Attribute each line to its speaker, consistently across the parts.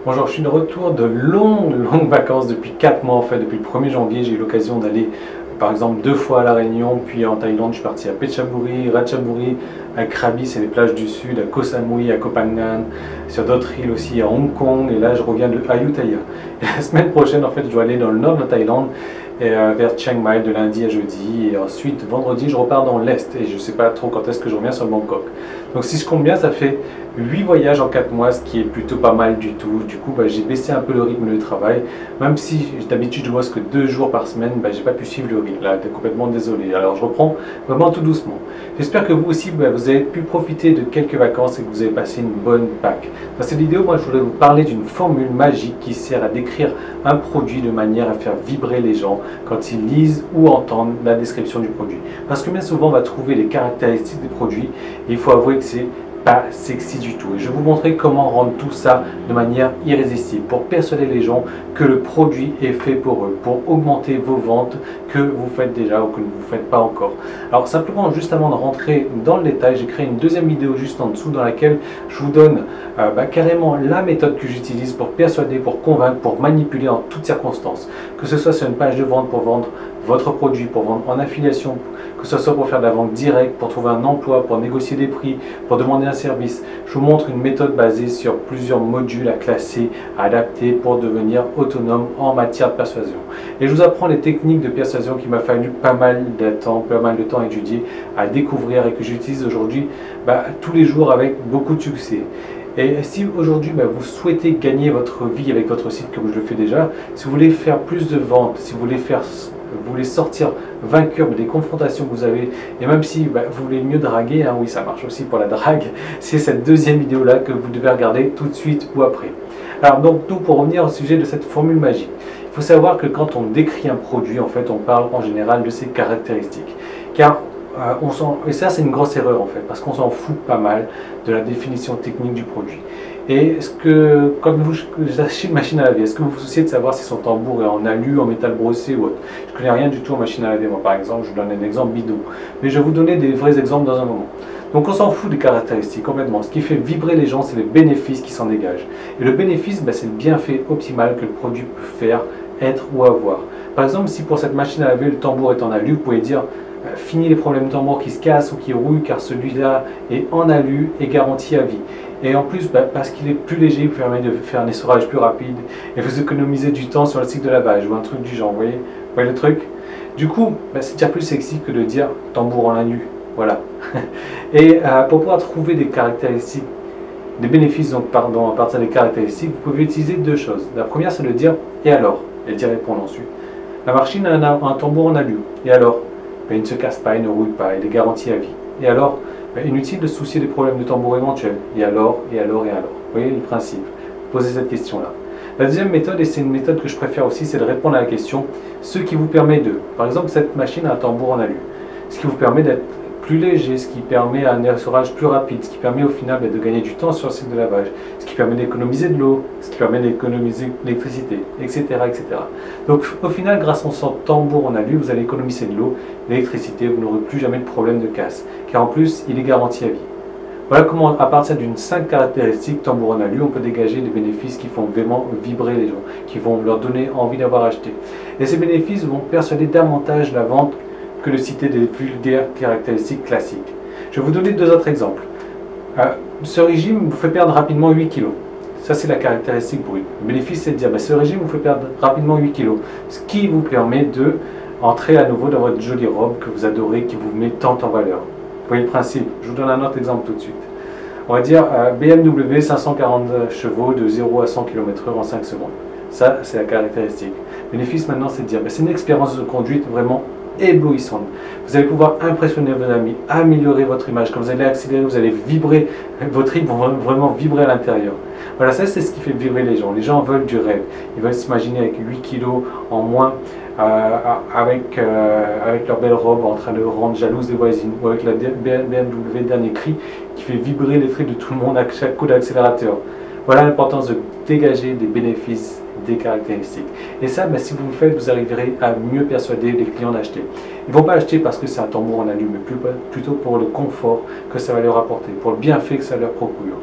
Speaker 1: Bonjour, je suis de retour de longues vacances depuis 4 mois en fait. Depuis le 1er janvier, j'ai eu l'occasion d'aller par exemple 2 fois à La Réunion, puis en Thaïlande, je suis parti à Phetchaburi, Ratchaburi, à Krabi, c'est les plages du sud, à Koh Samui, à Koh Phangan, sur d'autres îles aussi, à Hong Kong, et là je reviens de Ayutthaya. Et la semaine prochaine, en fait, je dois aller dans le nord de la Thaïlande, et, vers Chiang Mai de lundi à jeudi, et ensuite vendredi je repars dans l'est, et je ne sais pas trop quand est-ce que je reviens sur Bangkok. Donc si je compte bien, ça fait 8 voyages en 4 mois, ce qui est plutôt pas mal du tout. Du coup, j'ai baissé un peu le rythme de travail. Même si d'habitude je bosse que 2 jours par semaine, j'ai pas pu suivre le rythme. Là, j'étais complètement désolé. Alors je reprends vraiment tout doucement. J'espère que vous aussi, vous avez pu profiter de quelques vacances et que vous avez passé une bonne Pâques. Dans cette vidéo, moi, je voulais vous parler d'une formule magique qui sert à décrire un produit de manière à faire vibrer les gens quand ils lisent ou entendent la description du produit. Parce que bien souvent, on va trouver les caractéristiques des produits et il faut avouer que c'est pas sexy du tout. Et je vais vous montrer comment rendre tout ça de manière irrésistible pour persuader les gens que le produit est fait pour eux, pour augmenter vos ventes que vous faites déjà ou que vous ne faites pas encore. Alors simplement, juste avant de rentrer dans le détail, j'ai créé une deuxième vidéo juste en dessous dans laquelle je vous donne carrément la méthode que j'utilise pour persuader, pour convaincre, pour manipuler en toutes circonstances. Que ce soit sur une page de vente pour vendre votre produit, pour vendre en affiliation, que ce soit pour faire de la vente directe, pour trouver un emploi, pour négocier des prix, pour demander un service. Je vous montre une méthode basée sur plusieurs modules à classer, à adapter pour devenir autonome en matière de persuasion. Et je vous apprends les techniques de persuasion qui m'a fallu pas mal de temps à étudier, à découvrir et que j'utilise aujourd'hui tous les jours avec beaucoup de succès. Et si aujourd'hui vous souhaitez gagner votre vie avec votre site comme je le fais déjà, si vous voulez faire plus de ventes, si vous voulez sortir vainqueur des confrontations que vous avez, et même si vous voulez mieux draguer, oui ça marche aussi pour la drague, c'est cette deuxième vidéo là que vous devez regarder tout de suite ou après. Alors donc pour revenir au sujet de cette formule magique, il faut savoir que quand on décrit un produit, en fait on parle en général de ses caractéristiques, car et ça c'est une grosse erreur en fait, parce qu'on s'en fout pas mal de la définition technique du produit. Et quand vous achetez une machine à laver, est-ce que vous vous souciez de savoir si son tambour est en alu, en métal brossé ou autre? Je ne connais rien du tout en machine à laver, moi par exemple, je vous donne un exemple bidon. Mais je vais vous donner des vrais exemples dans un moment. Donc on s'en fout des caractéristiques complètement. Ce qui fait vibrer les gens, c'est les bénéfices qui s'en dégagent. Et le bénéfice, c'est le bienfait optimal que le produit peut faire, être ou avoir. Par exemple, si pour cette machine à laver, le tambour est en alu, vous pouvez dire fini les problèmes de tambour qui se cassent ou qui rouillent, car celui-là est en alu et garanti à vie. Et en plus, parce qu'il est plus léger, il permet de faire un essorage plus rapide et vous économisez du temps sur le cycle de lavage ou un truc du genre, vous voyez le truc? Du coup, c'est déjà plus sexy que de dire tambour en alu, voilà. Et pour pouvoir trouver des caractéristiques, des bénéfices, donc pardon, à partir des caractéristiques, vous pouvez utiliser deux choses. La première, c'est de dire et alors, et d'y répondre ensuite. La machine a un tambour en alu, et alors? Il ne se casse pas, il ne rouille pas, il est garanti à vie. Et alors, inutile de se soucier des problèmes de tambour éventuels. Et alors, et alors, et alors. Vous voyez le principe. Posez cette question-là. La deuxième méthode, et c'est une méthode que je préfère aussi, c'est de répondre à la question ce qui vous permet de. Par exemple, cette machine a un tambour en alu. Ce qui vous permet d'être plus léger, ce qui permet un essorage plus rapide, ce qui permet au final de gagner du temps sur le cycle de lavage, ce qui permet d'économiser de l'eau, ce qui permet d'économiser l'électricité, etc., etc. Donc au final, grâce à son tambour en alu, vous allez économiser de l'eau, l'électricité, vous n'aurez plus jamais de problème de casse, car en plus, il est garanti à vie. Voilà comment, à partir d'une 5 caractéristiques tambour en alu, on peut dégager des bénéfices qui font vraiment vibrer les gens, qui vont leur donner envie d'avoir acheté. Et ces bénéfices vont persuader davantage la vente que de citer des vulgaires caractéristiques classiques. Je vais vous donner deux autres exemples. Ce régime vous fait perdre rapidement 8 kg. Ça, c'est la caractéristique brute. Le bénéfice, c'est de dire, ce régime vous fait perdre rapidement 8 kg. Ce qui vous permet de entrer à nouveau dans votre jolie robe que vous adorez, qui vous met tant en valeur. Vous voyez le principe? Je vous donne un autre exemple tout de suite. On va dire BMW 540 chevaux de 0 à 100 km/h en 5 secondes. Ça, c'est la caractéristique. Le bénéfice maintenant, c'est de dire, c'est une expérience de conduite vraiment éblouissante. Vous allez pouvoir impressionner vos amis, améliorer votre image. Quand vous allez accélérer, vous allez vibrer, votre rythme va vraiment vibrer à l'intérieur. Voilà, ça c'est ce qui fait vibrer les gens. Les gens veulent du rêve. Ils veulent s'imaginer avec 8 kilos en moins, avec leur belle robe, en train de rendre jalouse des voisines, ou avec la BMW dernier cri qui fait vibrer les tripes de tout le monde à chaque coup d'accélérateur. Voilà l'importance de dégager des bénéfices, des caractéristiques. Et ça, si vous le faites, vous arriverez à mieux persuader les clients d'acheter. Ils ne vont pas acheter parce que c'est un tambour en alu, mais plutôt pour le confort que ça va leur apporter, pour le bienfait que ça leur procure.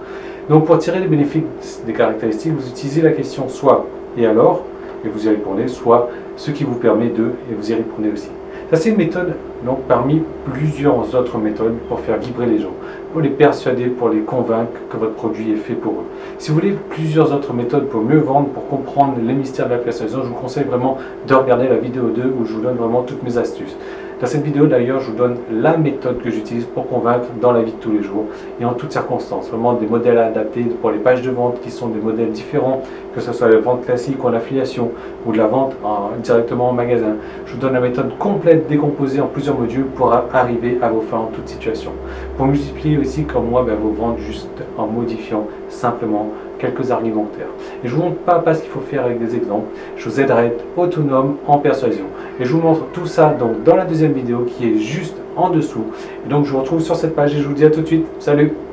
Speaker 1: Donc pour tirer les bénéfices des caractéristiques, vous utilisez la question soit et alors, et vous y répondez, soit ce qui vous permet de, et vous y répondez aussi. Ça c'est une méthode donc parmi plusieurs autres méthodes pour faire vibrer les gens, pour les persuader, pour les convaincre que votre produit est fait pour eux. Si vous voulez plusieurs autres méthodes pour mieux vendre, pour comprendre les mystères de la persuasion, je vous conseille vraiment de regarder la vidéo 2 où je vous donne vraiment toutes mes astuces. Dans cette vidéo d'ailleurs, je vous donne la méthode que j'utilise pour convaincre dans la vie de tous les jours et en toutes circonstances. Vraiment des modèles adaptés pour les pages de vente qui sont des modèles différents, que ce soit la vente classique ou en affiliation ou de la vente directement en magasin. Je vous donne la méthode complète décomposée en plusieurs modules pour arriver à vos fins en toute situation. Pour multiplier aussi comme moi vos ventes juste en modifiant simplement quelques argumentaires. Et je vous montre pas ce qu'il faut faire avec des exemples. Je vous aiderai à être autonome en persuasion. Et je vous montre tout ça donc dans la deuxième vidéo qui est juste en dessous. Et donc je vous retrouve sur cette page et je vous dis à tout de suite. Salut!